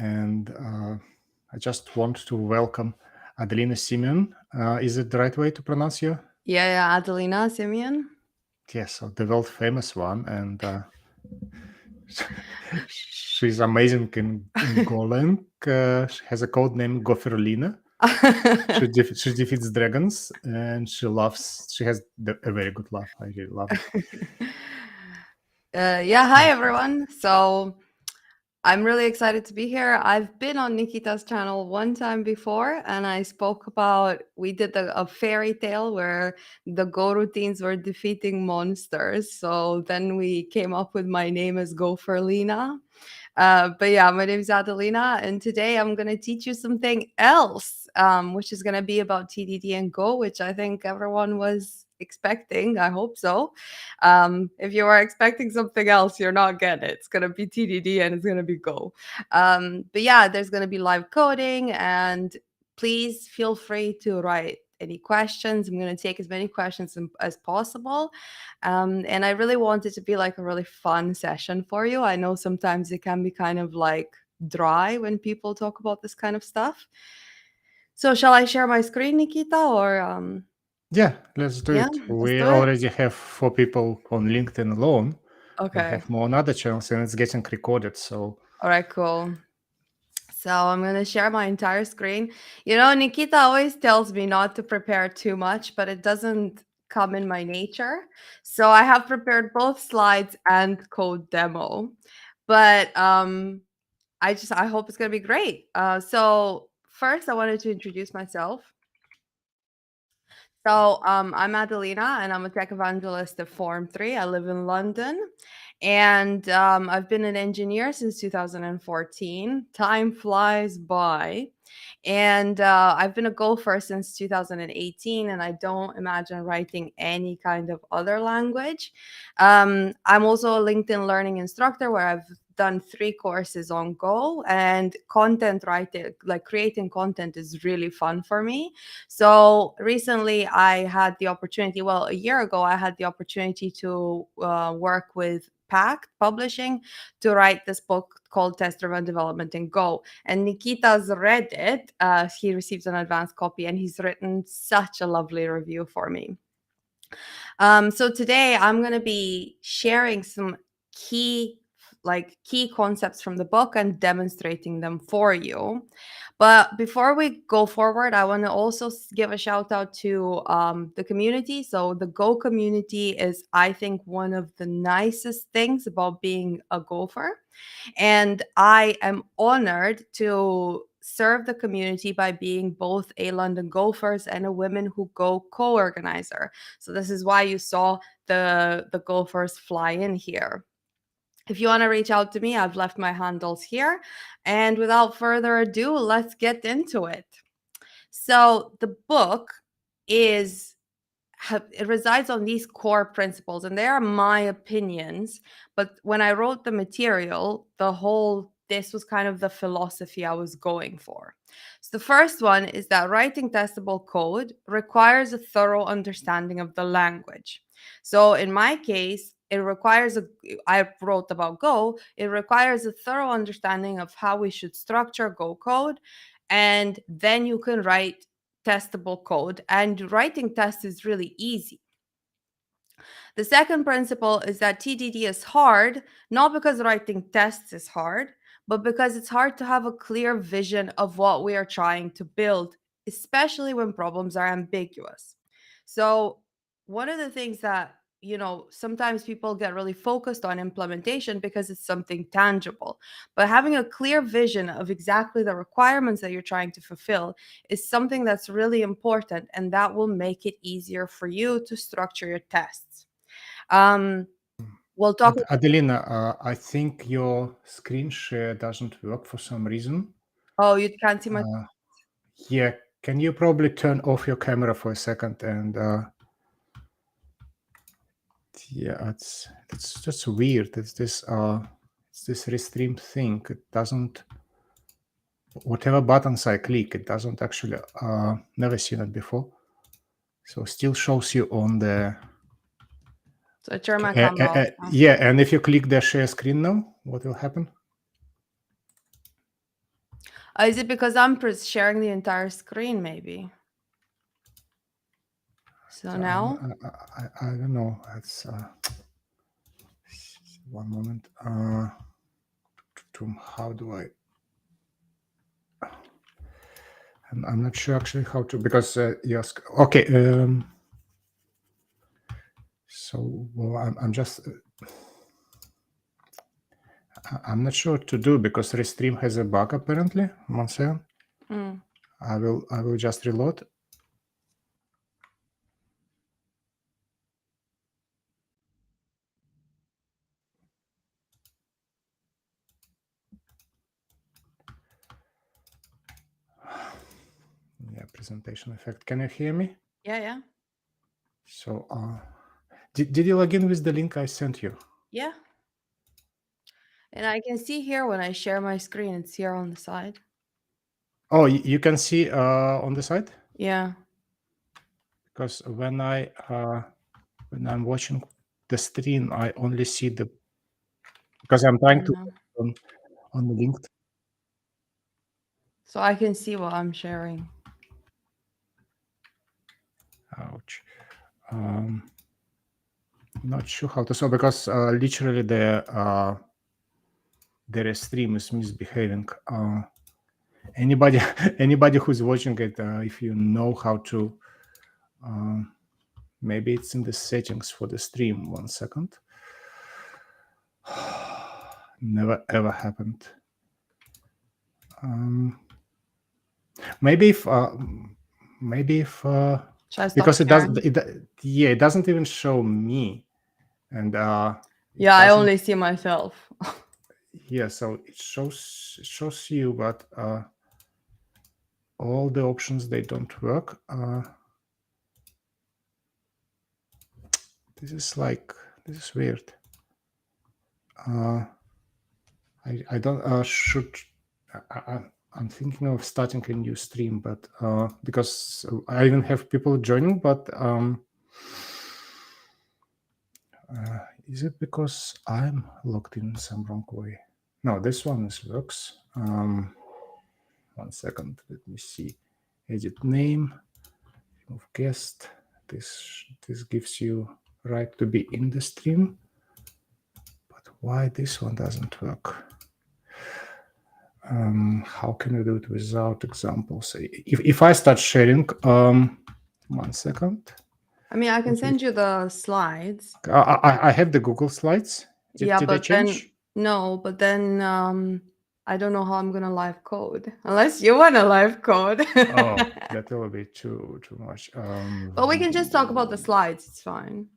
and I just want to welcome Adelina Simion. Is it the right way to pronounce you? Yeah, Adelina Simion. Yes, so the world famous one, and she's amazing in Golang. She has a code name Goferlina. She defeats dragons, and she has a very good laugh. I really love it. Hi everyone. So I'm really excited to be here. I've been on Nikita's channel one time before, and I spoke about we did a fairy tale where the Go routines were defeating monsters. So then we came up with my name as Goferlina. But yeah, my name is Adelina, and today I'm going to teach you something else, which is going to be about TDD and Go, which I think everyone was expecting. I hope so. If you are expecting something else, you're not getting it. It's going to be TDD and it's going to be Go. But yeah, there's going to be live coding, and please feel free to write any questions. I'm going to take as many questions as possible. And I really want it to be like a really fun session for you. I know sometimes it can be kind of like dry when people talk about this kind of stuff. So shall I share my screen, Nikita, or Yeah, let's do yeah, it. let's We do it. already have 4 people on LinkedIn alone. We'll Okay. have more on other channels, and it's getting recorded. So All right, cool. So I'm going to share my entire screen. You know, Nikita always tells me not to prepare too much, but it doesn't come in my nature. So I have prepared both slides and code demo. But I hope it's going to be great. So first I wanted to introduce myself. So I'm Adelina, and I'm a tech evangelist at Form 3. I live in London, and I've been an engineer since 2014. Time flies by. And I've been a golfer since 2018, and I don't imagine writing any kind of other language. I'm also a LinkedIn learning instructor where I've done 3 courses on Go, and content writing, like creating content, is really fun for me. So recently I had the opportunity, well, a year ago, I had the opportunity to work with Pact Publishing to write this book called Test-Driven Development in Go. And Nikita's read it. He received an advanced copy, and he's written such a lovely review for me. So today I'm going to be sharing some key concepts from the book and demonstrating them for you. But before we go forward, I want to also give a shout out to the community. So the Go community is, I think, one of the nicest things about being a golfer. And I am honored to serve the community by being both a London Gophers and a Women Who Go co-organizer. So this is why you saw the Gophers fly in here. If you want to reach out to me, I've left my handles here. And without further ado, let's get into it. So the book is it resides on these core principles, and they are my opinions. But when I wrote the material, this was kind of the philosophy I was going for. So the first one is that writing testable code requires a thorough understanding of the language. So in my case, I wrote about Go, it requires a thorough understanding of how we should structure Go code, and then you can write testable code, and writing tests is really easy. The second principle is that TDD is hard, not because writing tests is hard, but because it's hard to have a clear vision of what we are trying to build, especially when problems are ambiguous. So, one of the things that sometimes people get really focused on implementation because it's something tangible. But having a clear vision of exactly the requirements that you're trying to fulfill is something that's really important, and that will make it easier for you to structure your tests. We'll talk. Adelina, I think your screen share doesn't work for some reason. Oh, you can't see my. Yeah, can you probably turn off your camera for a second? And yeah, it's just weird. It's this restream thing. It doesn't. Whatever buttons I click, it doesn't actually. Never seen it before. So still shows you on the. So I turn my camera off. Yeah, and if you click the share screen now, what will happen? Is it because I'm sharing the entire screen, maybe? So now? I don't know. That's one moment. How do I? I'm not sure actually how to, because yes. Okay. So well, I'm just. I'm not sure what to do because Restream has a bug apparently. 1 second. Mm. I will just reload. Yeah, presentation effect. Can you hear me? Yeah. So did you log in with the link I sent you? Yeah. And I can see here when I share my screen, it's here on the side. Oh, you can see on the side? Yeah. Because when I'm watching the stream, I only see because I'm trying to on the link. So I can see what I'm sharing. Ouch. Not sure how to solve because literally the stream is misbehaving. Anybody anybody who's watching it, if you know how to, maybe it's in the settings for the stream. 1 second. Never ever happened. Maybe if Should I stop because sharing? it doesn't even show me, and Yeah, I only see myself. yeah, so it shows you, but all the options, they don't work. This is weird. I don't should I'm thinking of starting a new stream, but because I even have people joining, but is it because I'm logged in some wrong way? No, this one works. 1 second, let me see. Edit name, remove guest. This gives you right to be in the stream. But why this one doesn't work? How can you do it without examples? If I start sharing, 1 second. I mean, I can send you the slides. I have the Google Slides. Did they change? But then I don't know how I'm gonna live code unless you want to live code. Oh, that will be too much. But we can just talk about the slides. It's fine.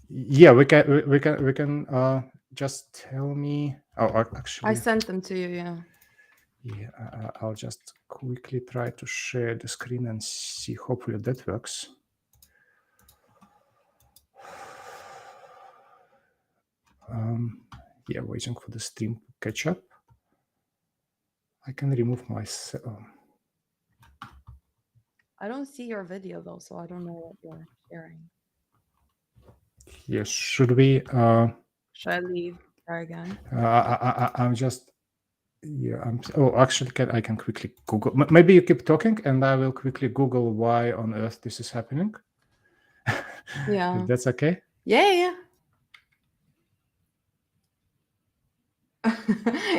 Yeah, we can just tell me. Oh, actually, I sent them to you. Yeah. Yeah, I'll just quickly try to share the screen and see. Hopefully that works. Yeah, waiting for the stream to catch up. I can remove myself. I don't see your video though, so I don't know what you're sharing. Yes, should we? Should I leave? Try again. I'm just. Yeah. Actually, I can quickly Google. Maybe you keep talking, and I will quickly Google why on earth this is happening. Yeah. If that's okay. Yeah.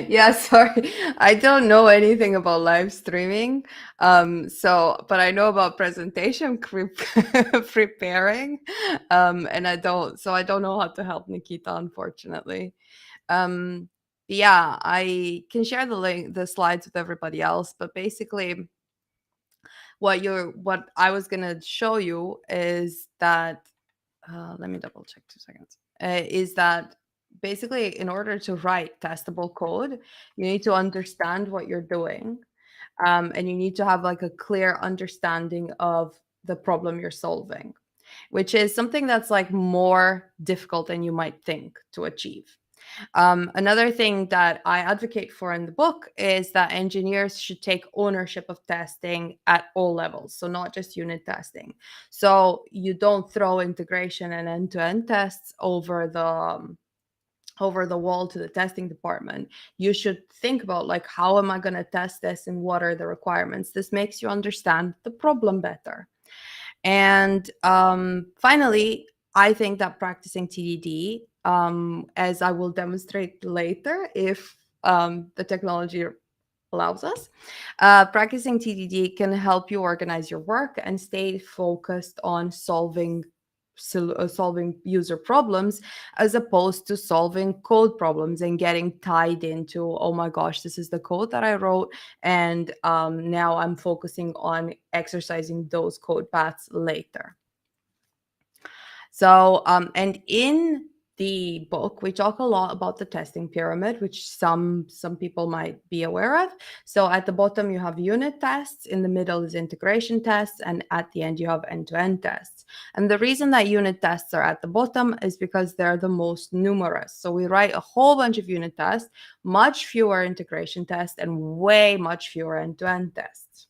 Yeah, sorry. I don't know anything about live streaming. But I know about presentation preparing. And I don't know how to help Nikita, unfortunately. Yeah, I can share the slides with everybody else, but basically what I was gonna show you is that let me double check 2 seconds. Is that basically in order to write testable code, you need to understand what you're doing, and you need to have like a clear understanding of the problem you're solving, which is something that's like more difficult than you might think to achieve. Another thing that I advocate for in the book is that engineers should take ownership of testing at all levels, so not just unit testing. So you don't throw integration and end-to-end tests over over the wall to the testing department, you should think about like, how am I going to test this and what are the requirements? This makes you understand the problem better. And finally, I think that practicing TDD, as I will demonstrate later, if the technology allows us, practicing TDD can help you organize your work and stay focused on solving user problems, as opposed to solving code problems and getting tied into, oh my gosh, this is the code that I wrote, and now I'm focusing on exercising those code paths later. So, and in the book, we talk a lot about the testing pyramid, which some people might be aware of. So at the bottom, you have unit tests, in the middle is integration tests, and at the end, you have end-to-end tests. And the reason that unit tests are at the bottom is because they're the most numerous. So we write a whole bunch of unit tests, much fewer integration tests, and way much fewer end-to-end tests.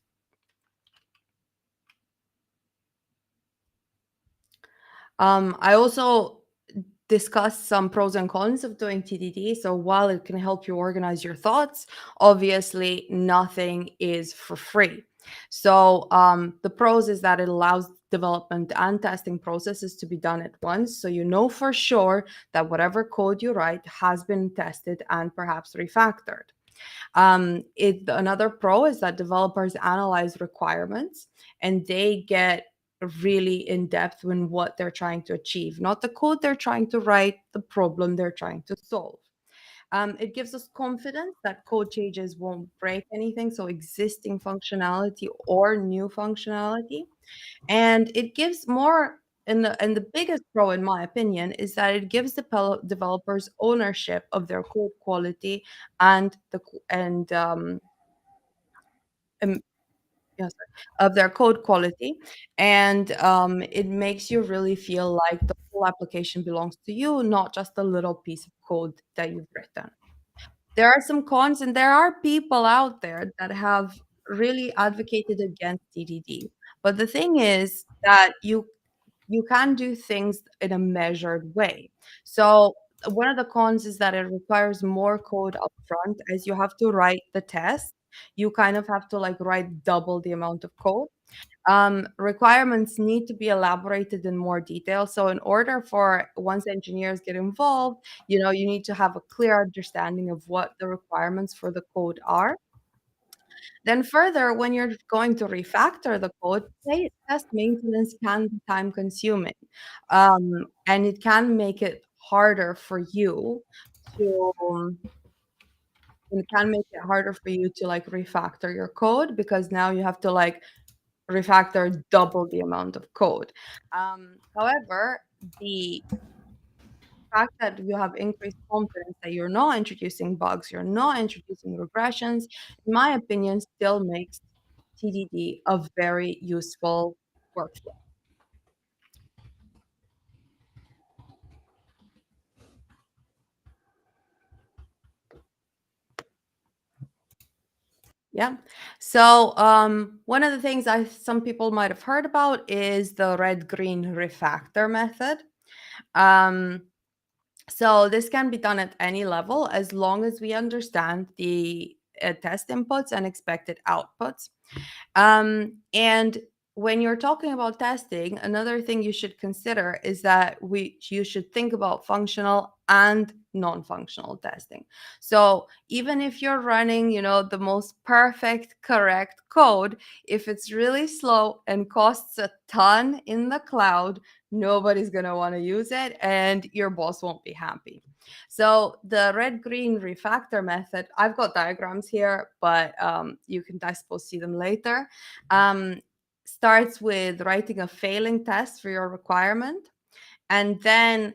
I also discuss some pros and cons of doing TDD. So while it can help you organize your thoughts, obviously nothing is for free. So the pros is that it allows development and testing processes to be done at once. So you know for sure that whatever code you write has been tested and perhaps refactored. Another pro is that developers analyze requirements and they get really in depth in what they're trying to achieve, not the code they're trying to write, the problem they're trying to solve. It gives us confidence that code changes won't break anything, so existing functionality or new functionality. And it gives more, and the biggest pro, in my opinion, is that it gives the developers ownership of their code quality and um, yeah, sorry, of their code quality, and it makes you really feel like the whole application belongs to you, not just a little piece of code that you've written. There are some cons, and there are people out there that have really advocated against TDD. But the thing is that you can do things in a measured way. So one of the cons is that it requires more code up front, as you have to write the test. You kind of have to like write double the amount of code. Requirements need to be elaborated in more detail. So in order for once engineers get involved, you need to have a clear understanding of what the requirements for the code are. Then further, when you're going to refactor the code, test maintenance can be time consuming. And it can make it harder for you to it can make it harder for you to like refactor your code, because now you have to like refactor double the amount of code. However, the fact that you have increased confidence that you're not introducing bugs, you're not introducing regressions, in my opinion, still makes TDD a very useful workflow. Yeah. So one of the things some people might have heard about is the red-green refactor method. Um, So this can be done at any level as long as we understand the test inputs and expected outputs. And when you're talking about testing, another thing you should consider is that you should think about functional and non-functional testing. So even if you're running, the most perfect, correct code, if it's really slow and costs a ton in the cloud, nobody's going to want to use it and your boss won't be happy. So the red-green refactor method, I've got diagrams here, but you can, I suppose, see them later. Um, Starts with writing a failing test for your requirement, and then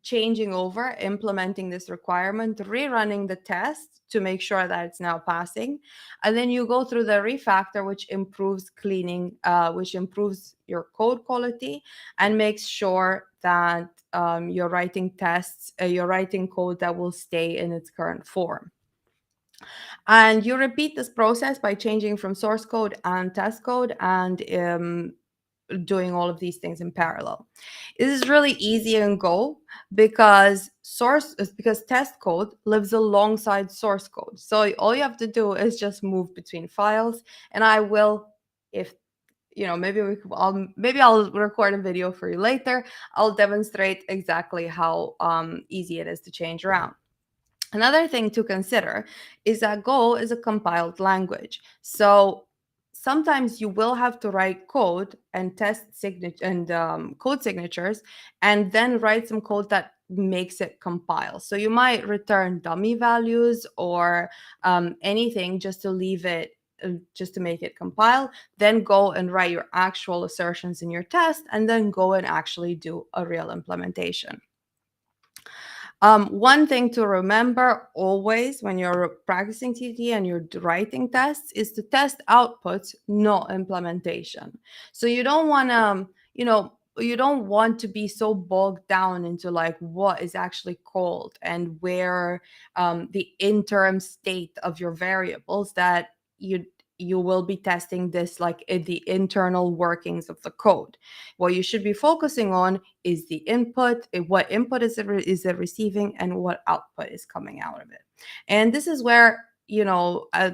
changing over, implementing this requirement, rerunning the test to make sure that it's now passing. And then you go through the refactor, which improves cleaning, which improves your code quality and makes sure that you're writing tests, you're writing code that will stay in its current form. And you repeat this process by changing from source code and test code, and doing all of these things in parallel. It is really easy in Go because test code lives alongside source code. So all you have to do is just move between files. And I will, if maybe I'll record a video for you later. I'll demonstrate exactly how easy it is to change around. Another thing to consider is that Go is a compiled language. So sometimes you will have to write code and test code signatures, and then write some code that makes it compile. So you might return dummy values or anything just to leave it, just to make it compile, then go and write your actual assertions in your test, and then go and actually do a real implementation. One thing to remember always when you're practicing TDD and you're writing tests is to test outputs, not implementation. So you don't want to, you don't want to be so bogged down into like what is actually called and where the interim state of your variables that you will be testing this like in the internal workings of the code. What you should be focusing on is the input, what input is it receiving, and what output is coming out of it. And this is where, a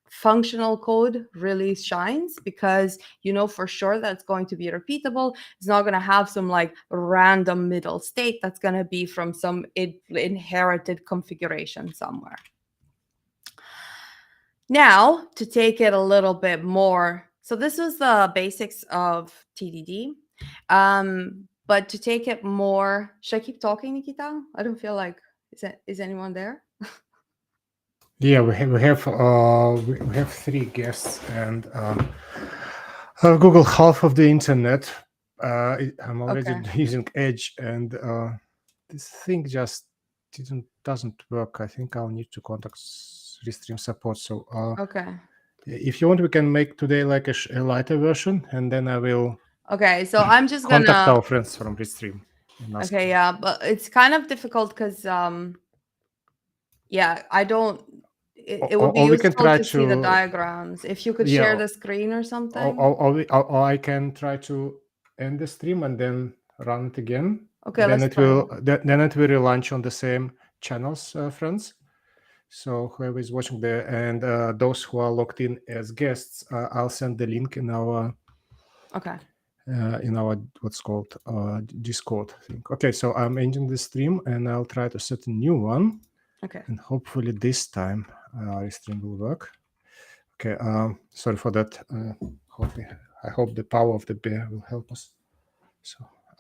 functional code really shines, because you know for sure that it's going to be repeatable. It's not going to have some like random middle state that's going to be from some inherited configuration somewhere. Now, to take it a little bit more, so this was the basics of TDD. But to take it more, should I keep talking, Nikita? I don't feel like, is anyone there? Yeah, we have three guests, and Google half of the internet. I'm already using Edge, and this thing just doesn't work. I think I'll need to contact Restream support. So Okay. if you want, we can make today like a lighter version, and then I will. Okay, so I'm just contact our friends from Restream. Okay, yeah, but it's kind of difficult because yeah, I don't. It would be useful to see the diagrams. If you could share the screen or something. Or I can try to end the stream and then run it again. Okay, then it will relaunch on the same channels, friends. So whoever is watching there, and those who are logged in as guests, I'll send the link in our in our what's called Discord thing. Okay, so I'm ending the stream, and I'll try to set a new one. Okay. And hopefully this time our stream will work. Okay, sorry for that. I hope the power of the bear will help us. So.